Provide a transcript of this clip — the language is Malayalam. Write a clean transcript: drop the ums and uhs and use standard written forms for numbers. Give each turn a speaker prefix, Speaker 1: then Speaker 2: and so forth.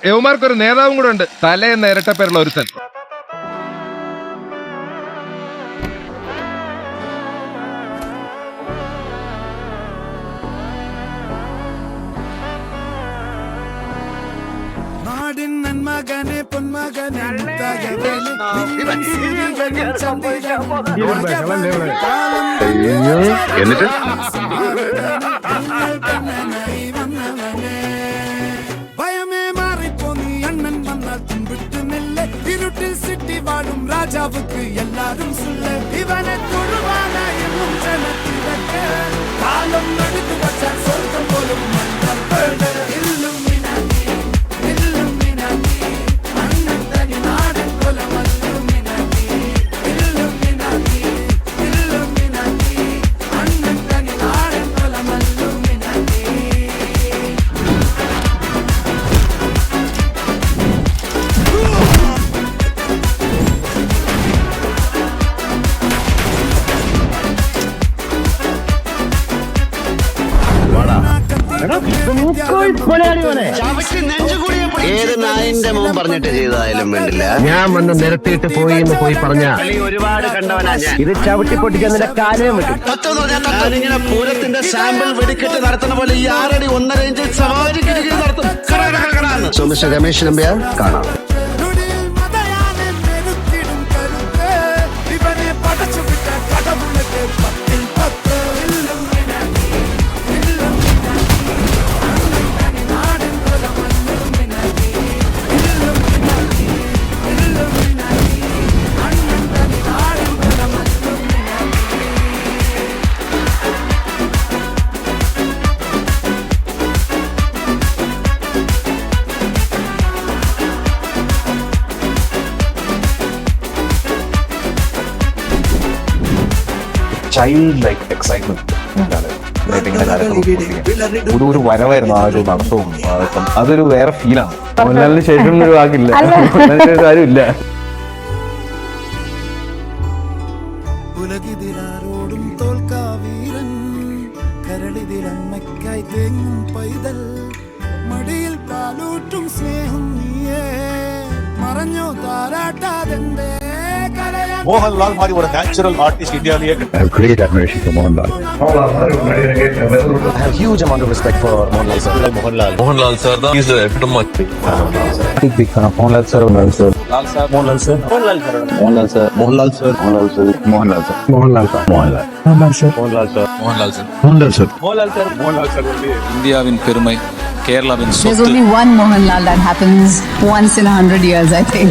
Speaker 1: യവമാർക്കൊരു നേതാവും കൂടെ ഉണ്ട്, തലേന്ന് ഇരട്ടപ്പേരുള്ള ഒരുത്തൻ.
Speaker 2: മകനെ പൊന്മകനെ
Speaker 3: എന്നിട്ട്
Speaker 2: ഭയമേ മാറിപ്പോ നീ അണ്ണൻ വന്നാൽ തുമ്പിട്ട് നെല്ല് ഇരുട്ടിൽ സിറ്റി വാഴും രാജാവുക്ക് എല്ലാരും സുല്ല് ഇവനെ തൊഴുവാനായും ജനത്തിരക്ക് കാലം എടുത്തു വച്ചാൽ സ്വർഗം പോലും
Speaker 3: ഏത് നായിന്റെ മോൻ പറഞ്ഞിട്ട് ചെയ്തതായാലും വേണ്ടില്ല.
Speaker 4: ഞാൻ വന്ന് നിരത്തിയിട്ട് പോയി എന്ന് പോയി പറഞ്ഞ
Speaker 3: ഒരുപാട് കണ്ടവനാ ഞാൻ.
Speaker 4: ഇത് ചവിട്ടി പൊട്ടിക്കാൻ കാലം വെട്ടും.
Speaker 3: ഞാനിങ്ങനെ പൂരത്തിന്റെ സാമ്പിൾ വെടിക്കെട്ട് നടത്തുന്ന പോലെ ഈ 6 അടി 1.5 ഇഞ്ച് സവാരി നടത്തും. സോ മിസ്റ്റർ രമേശ് നമ്പ്യാർ കാണാം.
Speaker 5: ചൈൽഡ് ലൈക്ക് എക്സൈറ്റ്മെന്റ് ഒരു വരവായിരുന്നു ആ ഒരു നടത്തവും. അതൊരു വേറെ ഫീലാണ്. മോഹൻലാലിന് ശേഷം ഒരു വാക്കില്ല, കാര്യമില്ല.
Speaker 2: ഉലകിതിരാരോടും തോൽക്കാവീരൻ കരളിതിരമ്മയ്ക്കായി തേങ്ങും പൈതൽ മടിയിൽ പാലൂട്ടും സ്നേഹം നീയേ മറഞ്ഞോ താരാട്ടാതെന്റെ
Speaker 6: Mohanlal Mari was a natural artist India.
Speaker 5: I have great admiration for Mohanlal.
Speaker 4: I have huge amount of respect for Mohanlal sir.
Speaker 6: Mohanlal sir, he is the epitome.
Speaker 5: Big fan of Mohanlal sir. Mohanlal sir.
Speaker 6: Mohanlal sir.
Speaker 5: Mohanlal sir.
Speaker 6: Mohanlal sir.
Speaker 5: Mohanlal sir.
Speaker 6: Mohanlal sir.
Speaker 5: Mohanlal sir. Mohanlal sir. Mohanlal.
Speaker 6: Mohanlal sir.
Speaker 5: Mohanlal sir.
Speaker 6: Mohanlal sir.
Speaker 5: Mohanlal sir.
Speaker 6: Mohanlal sir. Mohanlal sir.
Speaker 7: Indiavin Perumai, Kerala win.
Speaker 8: There's only one Mohanlal that happens once in 100 years, I think.